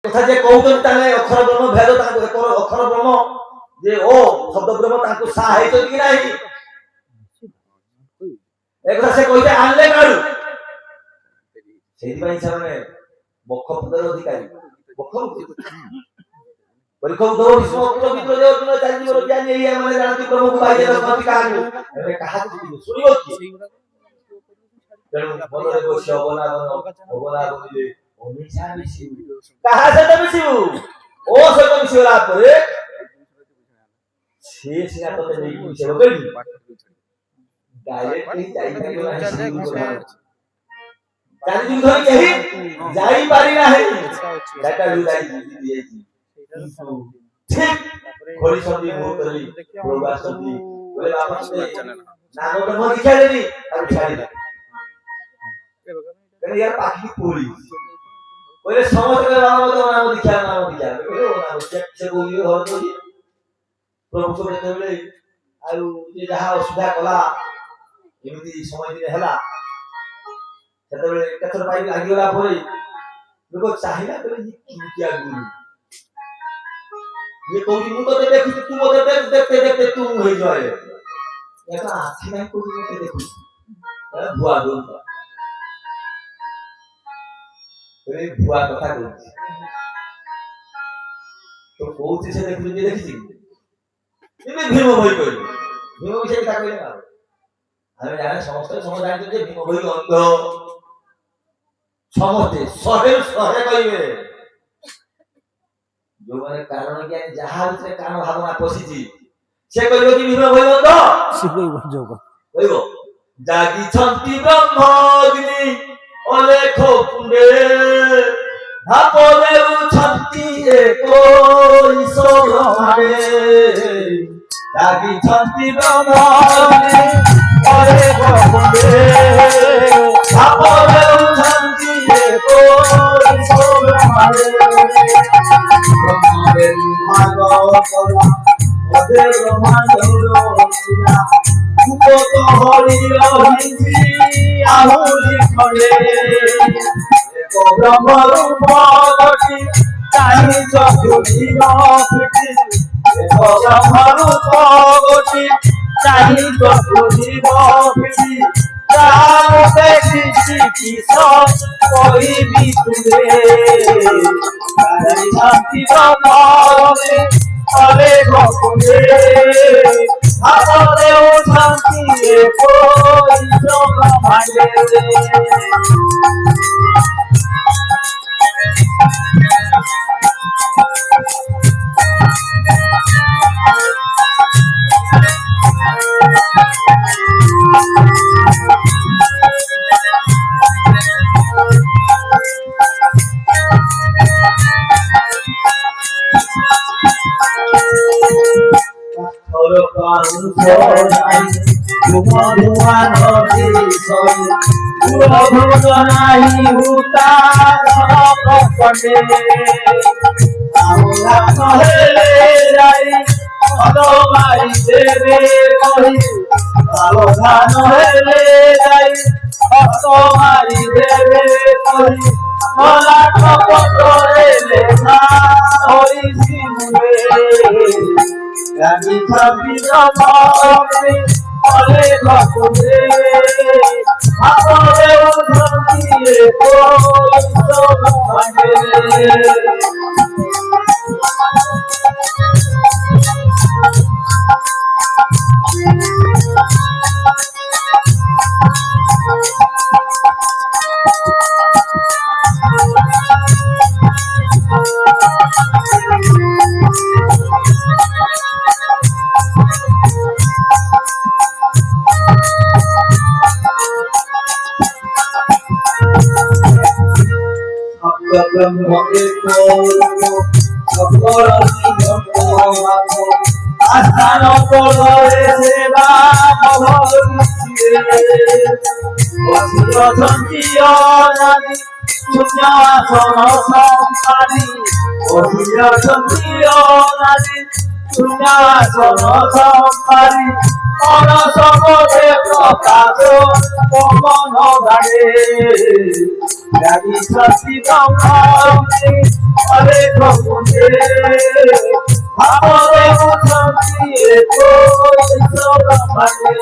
কথা যে কৌতন তাহলে অক্ষর ব্রহ্ম ভেদ অক্ষর ব্রহ্ম যে ও শব্দ ব্রহ্ম তাকে সাহায্য কি নাই একথা সে কইতে আনলে কারু সেইপাই ସେମାନେ বক্ষ পদের অধিকারী বক্ষ পরীক্ষা উদ্ধব ভীষ্ম অগ্নিমিত্র যে অর্জুন চারিজীবর জ্ঞানী এই মানে জানতি প্রভুকে বাইরে রক্ষাতি কাহাকে এবে কাহাকে শুনিব কি তেଣୁ ମନରେ ବସି ଅବନା ବନିଲେ ଅମିଶା ମିଶିବୁ କାହା ସହିତ ମିଶିବୁ ଓ ସହିତ ମିଶିଗଲା ପରେ ସେ ସିନା ତତେ ନେଇକି ମିଶେଇବ କେମିତି ଡାଇରେକ୍ଟ ଯାଇପାରିବ ନାହିଁ ଚାରି ଦିନ ଧରି କେହି ଯାଇପାରି ନାହିଁ ସେଟା ଯାଇଛି ଠିକ କରିଛନ୍ତି ମୁହୂର୍ତ୍ତରେ ପ୍ରଭୁ ଆସନ୍ତି ବୋଲେ ବାପା ନାମ ତ ମୋ ଦୀକ୍ଷା ଦେବି ତାକୁ ଛାଡ଼ିଲେ कहने यार पाखी पूरी बोले समझ के नाम दिखा बोले ओ नाम से बोली घर तो प्रभु को बेतले आउ जे जहा असुविधा कला एमिति समय दिन हैला सेते बेले कथर पाई लागिला परे लोग चाहिला करे किया गुरु ये कोई मु तो देखि तू मते देखते देखते तू हो जाए ऐसा आखि नहीं कोई मते देखु भुआ दो এই ভুয়া কথা বলছি তো কোউছে সে দেখি তুমি ভীম বই কই ভীম বিষয়ে কথা কইলে না আমি জানি সমস্ত জানি যে ভীম বই অন্ধ সমতে সহে সহে কইবে যোগনে কারণ জ্ঞান যাহা ভিতরে কারণ ভাবনা পছিছি সে কইব কি ভীম বই অন্ধ সে কইব যোগ কইব জাগিছন্তি ব্রহ্মগ্নি অলেখ কুণ্ডে ধাপলে উঠন্তি ঈশ্বর ভাবে জাগিছন্তি ব্রহ্মগ্নি অলেখ কুণ্ডে ধাপলে উঠন্তি ঈশ্বর ভাবে ব্রহ্মের ভাগবত অধে ব্রহ্মাণ্ডরা উপত হরি রহিছি আহুরি খড়ে এক ব্রহ্ম রূপ ঘটি চাহি চতুর্দিগ ফিটি এক ব্রহ্ম রূপ ঘটি চাহি চতুর্দিগ ফিটি প্রাণ দেখিছি কিস করিবি তুলে শান্তি ব্রহ্মে অলে গকুলে আপনে ও শান্তি কই ব্রহ্মাণ্ডে অলে গকুলে আপনে উঠন্তি ব্রহ্মকে আস্থান করে সেবা শূন্যাসন সম্পাদী শূন্যাসন সম্পাদী অনসমে প্রকাশ পবন গাড়ে জাগি সতী ব্রহ্মে অলে ভাবরে মুখে কোই সরমানে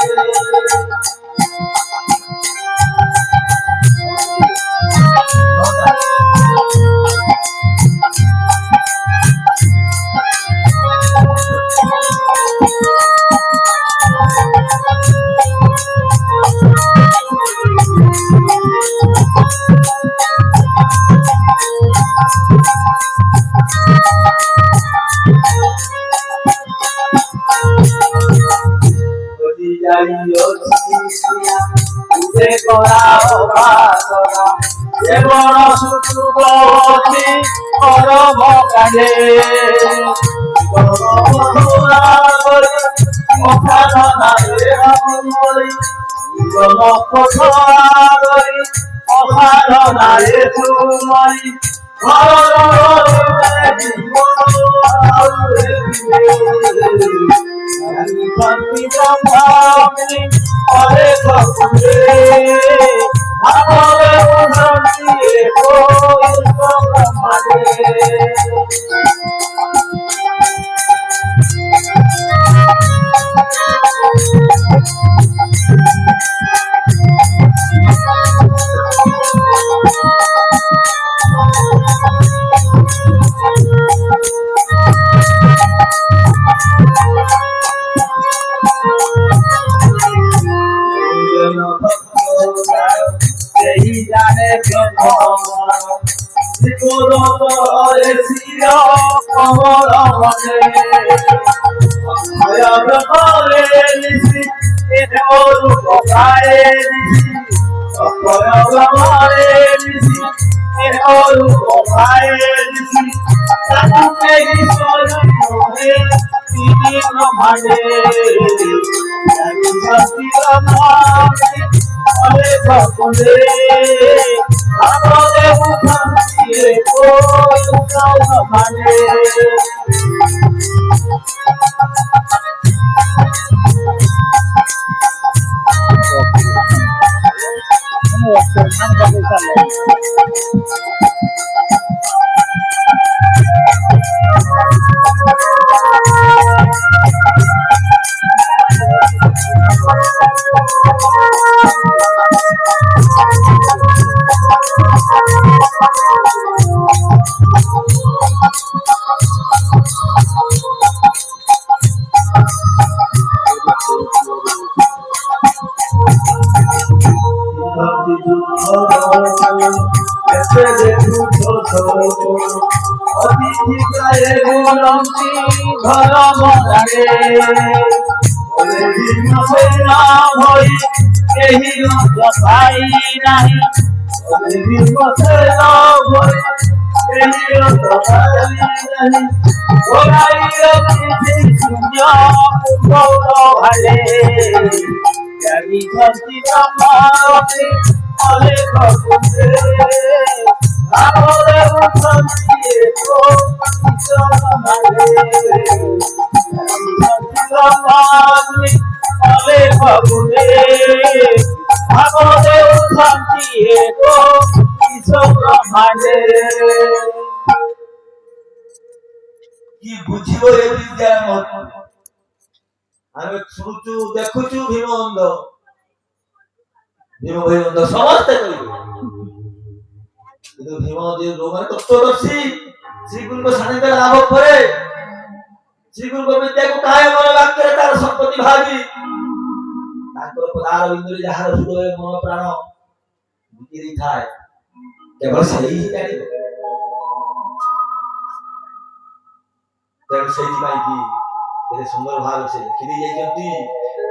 सुंदर भाव से लिखी जाइछन्ति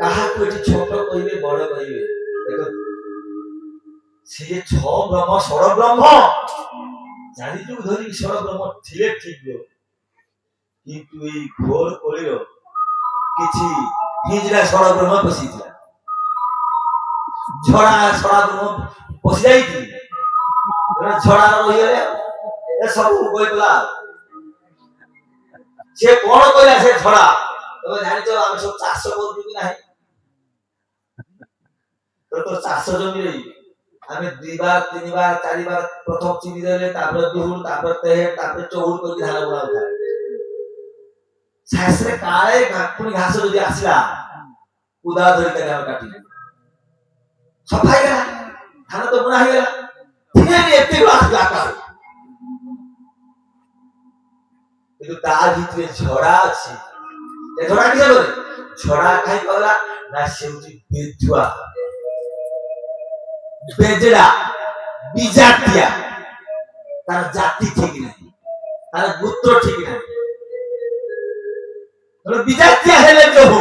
काहाको एठी छोट कहिबे बड़ कहिबे देखो से छ ब्रह्म षड़ ब्रह्म जानि जुग धरि षड़ ब्रह्म थिले ठीक जो किंतु এই ঘোর কলির কিছু হিজড়া ষড় ব্রহ্ম পশিছিলা ঝড়া ষড় ব্রহ্ম পশি যাইতি ঝড়া রহিলে এ সব কইলা সে কোন কইলা সে ঝড়া তুমি জানিছ আমি সব চাষ করবি কি নাই তো চাষ জমি রে আমি দুইবার তিনবার চারবার প্রথম চিনি দিলে তারপরে দুহুল তারপরে তেহে তারপরে চৌল করে ধান বুনা ଛାସରେ କାଳେ ପୁଣି ଘାସ ଯଦି ଆସିଲା କୁଦା ଧରି ତାକୁ ଆମେ କାଟିଲୁ ସଫା ହେଇଗଲା ଧାନ ତ ବୁଣା ହେଇଗଲା ଫେର ଏତେ ଆସିଲା କାଳେ କିନ୍ତୁ ତା ଭିତରେ ଝଡା ଅଛି ଏ ଝଡା କିସ କରେ ଝଡା କାହିଁ କଲା ନା ସେ ହଉଛି ବେଧୁଆ ବେଜଡ଼ା ବିଜାତିଆ ତାର ଜାତି ଠିକ ନାହିଁ ତାର ଗୋତ୍ର ଠିକ ନାହିଁ ବିଜାତିଆ ହେଲେ ପ୍ରଭୁ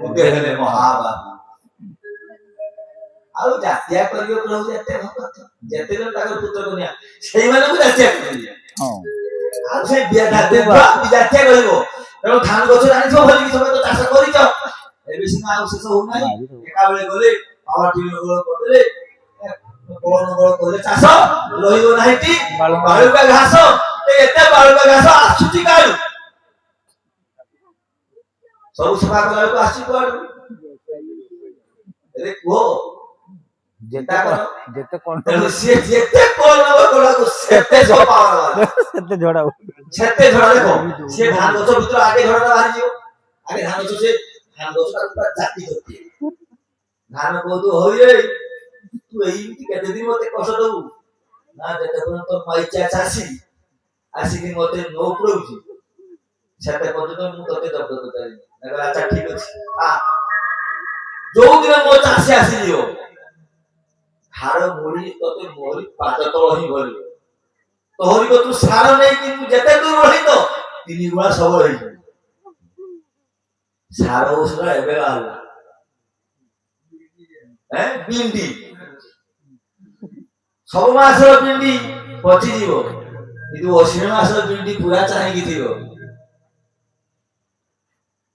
ମୁଦେ ହେଲେ ମହାବାହୁ ଆଉ ଜାତିଆ କରିବ ପ୍ରଭୁ ଯେତେ ଯେତେ ଜଣ ତାଙ୍କର ପୁତ୍ର କନ୍ୟା ସେଇମାନଙ୍କୁ ଜାତିଆ କରିବେ ଆଉ ସେ ବିଜାତିଆ କରିବ ତେଣୁ ଧାନ ଗଛ ଜାଣିଥିବ ଭଲ କି ସମୟ ତ ଚାଷ କରିଛ ଏବେ ସିନା ଆଉ ଶେଷ ହଉନାହିଁ ଏକା ବେଳେ ଗଲେ ପାୱାର ଟିଭି ନଗର କରିଦେଲେ ଚାଷ ରହିବ ନାହିଁ ବାଳୁକା ଘାସ ଏତେ ବାଳୁକା ଘାସ ଆସୁଛି କାଳୁ ସବୁ ସଫା କଲା ବେଳକୁ ଆସି କୁଆଡୁ କୁହ ଯେତେ କଣ ସିଏ ଯେତେ କଣ ସେତେ ଝଡା ଦେଖ ସିଏ ଧାନ ଗଛ ଭିତରେ ଆଗେ ଝଡା ବାହାରିଯିବ ଆଗେ ଧାନ ଗଛ ସେ ଧାନ ଗଛ ପୁରା ଜାତି କରିଦିଏ ଧାନ କହୁଛୁ ହଇରେ ତୁ ଏଇମିତି କେତେ ଦିନ ମତେ କଷ୍ଟ ଦବୁ ନା ଯେତେ ପର୍ଯ୍ୟନ୍ତ ମାଇଚା ଚାଷୀ ଆସିକି ମତେ ନ ପୁରଉଛି ସେତେ ପର୍ଯ୍ୟନ୍ତ ମୁଁ ତତେ ଦବ କରିପାରିବି ଆଚ୍ଛା ଠିକ ଅଛି ଯୋଉ ଦିନ ମୋ ଚାଷୀ ଆସିଯିବ ହାଡ଼ ମୁଢି ତତେ ମୋରି ପାଦ ତଳ ହିଁ ଭରିବ ତୋହରିବ ତୁ ସାର ନେଇକି ତୁ ଯେତେ ଦୂର ରହିତ 3 ଗୁଣା ସବଳ ହେଇଯିବ ସାର ଔଷଧ ଏବେ ବାହାରିଲା ବିଣ୍ଡି ସବୁ ମାସର ବିଣ୍ଡି ପଚିଯିବ କିନ୍ତୁ ଅଶ୍ୱିନ ମାସର ବିଣ୍ଡି ପୁରା ଚାହିଁକି ଥିବ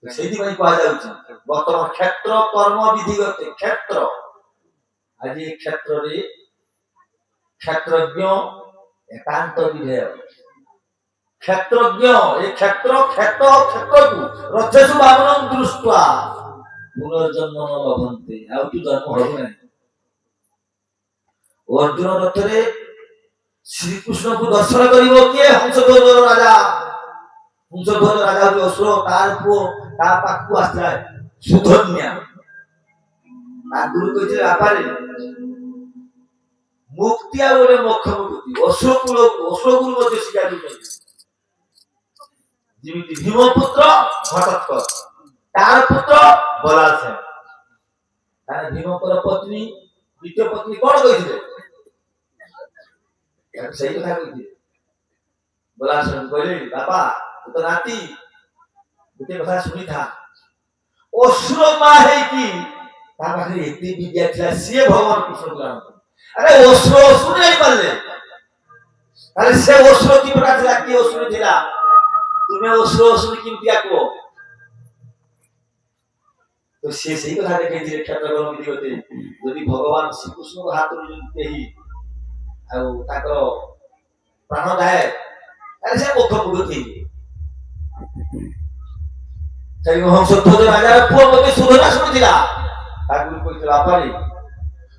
ସେଇଥିପାଇଁ କୁହାଯାଉଛି ବର୍ତ୍ତମାନ କ୍ଷେତ୍ର କର୍ମ ବିଧିଗତ କ୍ଷେତ୍ର ଆଜି କ୍ଷେତ୍ରରେ କ୍ଷେତ୍ରଜ୍ଞ ଏକାନ୍ତ ବିଧେୟ କ୍ଷେତ୍ରଜ୍ଞ ଏ କ୍ଷେତ୍ର କ୍ଷେତ୍ରକୁ ରଥେଷୁ ଭାବନ ଦୃଷ୍ଟ୍ୟା ପୁନର୍ଜନ୍ମ ନ ଲଭନ୍ତେ ଆଉ ତୁ ଜନ୍ମ ହବୁ ନାହିଁ ଅର୍ଜୁନ ରଥରେ ଶ୍ରୀକୃଷ୍ଣଙ୍କୁ ଦର୍ଶନ କରିବ କିଏ ହଂସଧ୍ୱଜ ରାଜା ହଂସଧ୍ୱଜ ରାଜା ହଉଛି ଅସୁର ତାର ପୁଅ ତା ପାଖକୁ ଆସିଥିଲା ସୁଧନ୍ୟା ଆଗରୁ କହିଥିଲେ ବାପାରେ ମୁକ୍ତି ଆଉ ଗୋଟେ ମୋକ୍ଷ ମୁକ୍ତି ଅସୁରକୁ ମଧ୍ୟ ଶିକ୍ଷା ଦଉଛନ୍ତି ଯେମିତି ଭୀମ ପୁତ୍ର ଘଟୋତ୍କଚ ତାର ପୁତ୍ର ବଲାଳ ସେନ ତାର ଭୀମଙ୍କର ପତ୍ନୀ ଦ୍ୱିତୀୟ ପତ୍ନୀ କଣ କହିଥିଲେ ସେଇ କଥା କହିଥିଲେ ବଲାଳ ସେନ କହିଲେ ବାପା ତୁ ତ ନାତି ଗୋଟେ କଥା ଶୁଣିଥା ଅସୁର ମା ହେଇକି ତା ପାଖରେ ଏତେ ବିଦ୍ୟା ଥିଲା ସିଏ ଭଗବାନ କୃଷ୍ଣଙ୍କୁ ଜାଣନ୍ତି ଆରେ ଅସୁର ଜାଣିପାରିଲେ ତାହେଲେ ସେ ଅସୁର କି ପ୍ରକାର ଥିଲା କି ଅସୁର ଥିଲା ତୁମେ ଅସୁର କେମିତି ଆକୁଅ ତ ସେ ସେଇ କଥା ଦେଖେଇଥିଲେ କ୍ଷେତ୍ରକର୍ମ ବିଧିଗତେ ଯଦି ଭଗବାନ ଶ୍ରୀକୃଷ୍ଣଙ୍କ ହାତରୁ ଯଦି କେହି ଆଉ ତାଙ୍କର ପ୍ରାଣ ଯାଏ ତାହେଲେ ସେ ମୋକ୍ଷ ମୁକ୍ତି ହେଇଯିବ ହଂସଧ୍ୱଜ ରାଜାର ପୁଅ ମୋତେ ସୁଧନା ଶୁଣିଥିଲା ତାକୁ କହିଥିଲା ବାପାରେ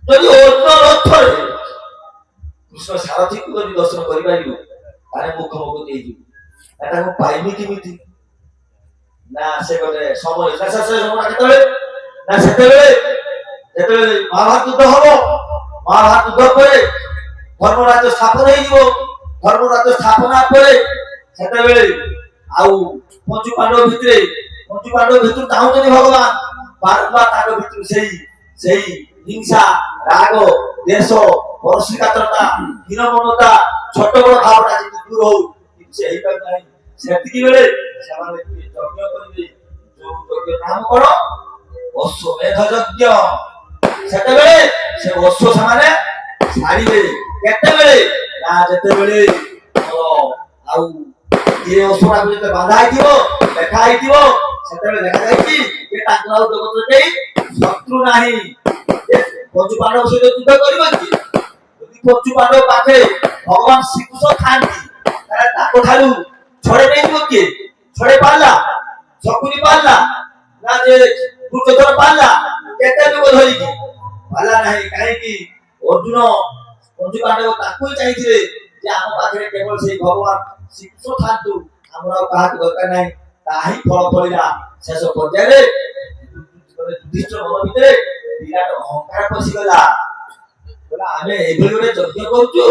ଯଦି ଅନ୍ୟ ରଥରେ କୃଷ୍ଣ ସାରଥୀକୁ ଯଦି ଦର୍ଶନ କରିପାରିବୁ ତାହେଲେ ମୁଖ ମୁକ୍ତି ହେଇଯିବ ଏଟା ମୁଁ ପାଇବି କେମିତି ନା ସେ ଗୋଟେ ସମୟ କେତେବେଳେ ନା ସେତେବେଳେ ଯେତେବେଳେ ମହାଭାରତ ଯୁଦ୍ଧ ହବ ମହାଭାରତ ଯୁଦ୍ଧ ପରେ ଧର୍ମରାଜ୍ୟ ସ୍ଥାପନ ହେଇଯିବ ଧର୍ମରାଜ୍ୟ ସ୍ଥାପନା ପରେ ସେତେବେଳେ ଆଉ ପଞ୍ଚୁ ପାଣ୍ଡବ ଭିତରୁ ଚାହୁଁଛନ୍ତି ଭଗବାନ ବାରମ୍ବାର ତାଙ୍କ ଭିତରୁ ସେଇ ହିଂସା ରାଗ ଦେଶ ପରଶିକାତ୍ରତା ହୀନମମତା ଛୋଟ ବଡ ଭାବନା ଯେମିତି ଦୂର ହଉ କିନ୍ତୁ ସେ ହେଇପାରୁ ନାହିଁ ସେତିକି ବେଳେ ସେମାନେ ଯଜ୍ଞ କରିବେ ଯୋଉ ଯଜ୍ଞ ନାମ କଣ ଅଶ୍ୱମେଧ ଯଜ୍ଞ ସେତେବେଳେ ସେ ଅଶ୍ଵ ସେମାନେ ଛାଡ଼ିବେ କେତେବେଳେ ନା ଯେତେବେଳେ ଆଉ ଇଏ ଅଶ୍ୱଟାକୁ ଯେତେବେଳେ ବାନ୍ଧା ହେଇଥିବ ଲେଖା ହେଇଥିବ ସେତେବେଳେ ଲେଖାଯାଇଛି ଯେ ତାଙ୍କର ଆଉ ଜଗତରେ କେହି ଶତ୍ରୁ ନାହିଁ ପଞ୍ଚୁ ପାଣ୍ଡବ ସହିତ ଯୁଦ୍ଧ କରିବ କି ଯଦି ପଞ୍ଚୁ ପାଣ୍ଡବ ପାଖରେ ଭଗବାନ ଶ୍ରୀକୃଷ୍ଣ ଥାନ୍ତି ତାହେଲେ ତାଙ୍କ ଠାରୁ ଛଡେଇ ନେଇଯିବ କିଏ ଛଡେଇ ପାରିଲା ଶକୁନି ପାରିଲା ନା ଯେ ଦୁର୍ଯ୍ୟୋଧନ ପାରିଲା କେତେ ଯୁଗ ଧରିକି ପାରିଲା ନାହିଁ କାହିଁକି ଅର୍ଜୁନ ପଞ୍ଚୁ ପାଣ୍ଡବ ତାକୁ ହିଁ ଚାହିଁଥିଲେ ଯେ ଆମ ପାଖରେ କେବଳ ସେଇ ଭଗବାନ ଶ୍ରୀକୃଷ୍ଣ ଥାନ୍ତୁ ଆମର ଆଉ କାହାକୁ ଦରକାର ନାହିଁ ତାହା ହିଁ ଫଳ ଫଳିଲା ଶେଷ ପର୍ଯ୍ୟାୟରେ ଯୁଧିଷ୍ଠିର ମନ ଭିତରେ ବିରାଟ ଅହଙ୍କାର ପଶିଗଲା। କହିଲା ଆମେ ଏଭଳି ଗୋଟେ ଯଜ୍ଞ କରୁଛୁ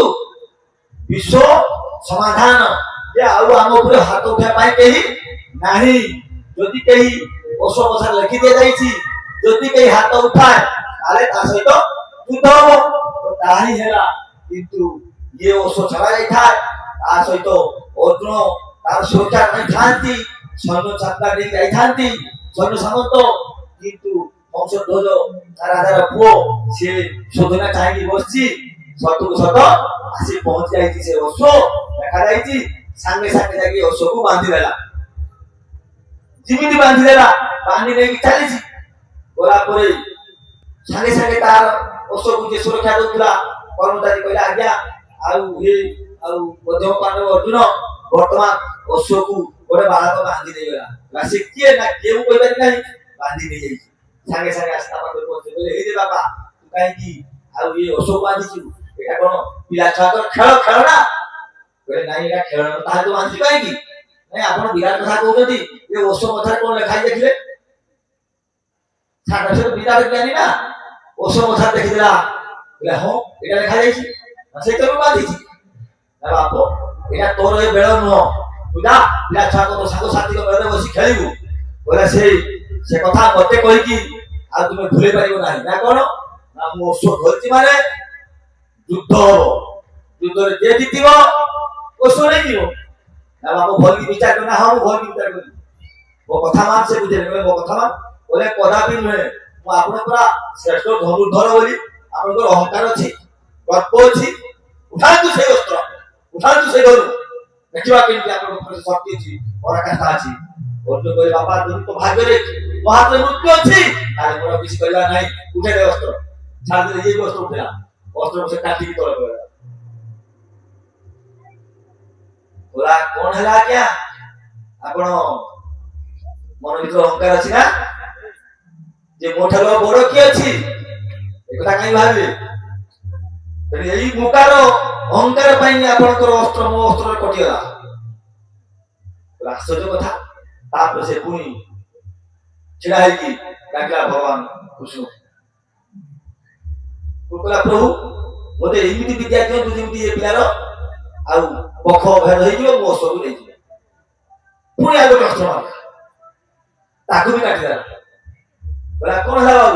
ବିଶ୍ୱ ସମାଧାନ ଯେ ଆଉ ଆମ ଉପରେ ହାତ ଉଠାଇବା ପାଇଁ କେହି ନାହିଁ। ଯଦି କେହି ଓଷ ମଶାରେ ଲେଖି ଦିଆଯାଇଛି ଯଦି କେହି ହାତ ଉଠାଏ ତାହେଲେ ତା ସହିତ ଯୁଦ୍ଧ ହବ। ତ ତାହା ହିଁ ହେଲା। କିନ୍ତୁ ଇଏ ଓଷ ଛଡା ଯାଇଥାଏ ତା ସହିତ ଅର୍ଜୁନ ତାର ସୁରକ୍ଷା ପାଇଁ ଥାନ୍ତି ସୈନ୍ୟ ଚାପା ନେଇ ଯାଇଥାନ୍ତି ସୈନ୍ୟ ସାମନ୍ତ। କିନ୍ତୁ ବଂଶଧ୍ୱଜ ରାଜାର ପୁଅ ସିଏ ଶୋଧନା ଚାହିଁକି ବସିଛି ସତକୁ ସତ ଆସି ପହଞ୍ଚି ଯାଇଛି ସେ ଓଷ ଦେଖାଯାଇଛି ସାଙ୍ଗେ ସାଙ୍ଗେ ଯାଇକି ଓଷକୁ ବାନ୍ଧିଦେଲା। ଯେମିତି ବାନ୍ଧିଦେଲା ବାନ୍ଧି ନେଇକି ଚାଲିଛି ଗଲା ପରେ ସାଙ୍ଗେ ସାଙ୍ଗେ ତାର ଓଷକୁ ଯିଏ ସୁରକ୍ଷା ଦଉଥିଲା କର୍ମଚାରୀ କହିଲା ଆଜ୍ଞା ଆଉ ମଧ୍ୟମ ପାଣ୍ଡବ ଅର୍ଜୁନ ବର୍ତ୍ତମାନ ଓଷକୁ ଗୋଟେ ବାଳକ ବାନ୍ଧି ନେଇଗଲା। ସେ କିଏ ନା କିଏ ମୁଁ କହିପାରିବି ନାହିଁ ବାନ୍ଧି ନେଇଯାଇଛି। ସାଙ୍ଗେ ସାଙ୍ଗେ ଆସି ତା ପାଖରେ ପହଞ୍ଚି କହିଲେ ହେଇରେ ବାପା ତୁ କାହିଁକି ଆଉ ଇଏ ଓଷକୁ ବାନ୍ଧିଛୁ ଏଇଟା କଣ ପିଲା ଛୁଆଙ୍କର ଖେଳ ନା? କହିଲେ ନାଇଁ ଏଇଟା ଖେଳ ତାହେଲେ ତୁ ବାନ୍ଧିଛୁ କାହିଁକି? ନାଇଁ ଆପଣ ବିରାଟ କଥା କହୁଛନ୍ତି ଏ ଓଷ ମଥାରେ କଣ ଲେଖା ହେଇ ଦେଖିଲେ ବିରାଟ ଜ୍ଞାନୀ ନା ଓଷ ମଥାରେ ଦେଖିଦେଲା କହିଲା ହଁ ଏଇଟା ଲେଖା ଯାଇଛି ସେଇଥିରୁ ବାନ୍ଧିଛି ନା ବାପ ଏଇଟା ତୋର ଏ ବେଳ ନୁହଁ ତୁ ଯା ପିଲା ଛୁଆଙ୍କ ତୋ ସାଙ୍ଗସାଥିଙ୍କ ବେଳରେ ବସି ଖେଳିବୁ। କହିଲା ସେ କଥା ମତେ କହିକି ଆଉ ତୁମେ ଭୁଲେଇ ପାରିବ ନାହିଁ ନା କଣ ନା ମୁଁ ଓଷ ଧରିଛି ମାନେ ଯୁଦ୍ଧ ହବ ଯୁଦ୍ଧରେ ଯିଏ ଜିତିବ ଓଷ ନେଇଯିବ। ନା ବାପ ଭଲକି ବିଚାର କର ନା ହଁ ମୁଁ ଭଲକି ବିଚାର କରିବି ମୋ କଥା ମାନ। ସେ ବୁଝେଇଲେ ମୋ କଥା ମାନ କହିଲେ କଦାପି ନୁହେଁ ମୁଁ ଆପଣଙ୍କର ଶ୍ରେଷ୍ଠ ଧନୁର୍ଦ୍ଧର ବୋଲି ଆପଣଙ୍କର ଅହଙ୍କାର ଅଛି ଗର୍ବ ଅଛି ଉଠାନ୍ତୁ ସେଇ ଅସ୍ତ୍ର ଉଠାନ୍ତୁ ସେଇ ଧନୁ ଦେଖିବା କେମିତି ଆପଣଙ୍କ ଶକ୍ତି ଅଛି ପରାକାଷ୍ଠା ଅଛି। ଅର୍ଜୁନ କହିଲେ ବାପା ଯଦି ତୋ ଭାଗ୍ୟରେ ମୋ ହାତରେ ମୃତ୍ୟୁ ଅଛି ତାହେଲେ ମୋର କିଛି କରିବା ନାହିଁ ଉଠେଇ ଦେ ଅସ୍ତ୍ର। ଛାଡ଼ିଦେଲେ ଇଏ ବି ଅସ୍ତ୍ର ଉଠେଇଲା ଅସ୍ତ୍ର ସେ କାଟିକି ତଳେ ପଳେଇଲା। କହିଲା କଣ ହେଲା ଆଜ୍ଞା ଆପଣ ମନ ଭିତରେ ଅହଙ୍କାର ଅଛି ନା ଯେ ମୋ ଠାରୁ ବଡ କିଏ ଅଛି ଏ କଥା କାହିଁ ଭାବିବେ? ଏଇ ମୁକାର ଅହଙ୍କାର ପାଇଁ ଆପଣଙ୍କର ଅସ୍ତ୍ର ମୋ ଅସ୍ତ୍ରରେ କଟିଗଲା। ଆଶ୍ଚର୍ଯ୍ୟ କଥା। ତାପରେ ସେ ପୁଣି ଛିଡା ହେଇକି ଡାକିଲା ଭଗବାନ କୃଷ୍ଣ କହିଲା ପ୍ରଭୁ ମତେ ଏମିତି ବିଦ୍ୟା ଦିଅନ୍ତୁ ଯେମିତି ଏ ପିଲାର ଆଉ ବଖ ଭେଦ ହେଇଯିବ ମୋ ଅସ୍ତ୍ରକୁ ନେଇଯିବ। ପୁଣି ଆଉ ଗୋଟେ ଅସ୍ତ୍ର ତାକୁ ବି କାଟିଦେଲା। କହିଲା କଣ ହେଲା ବାବୁ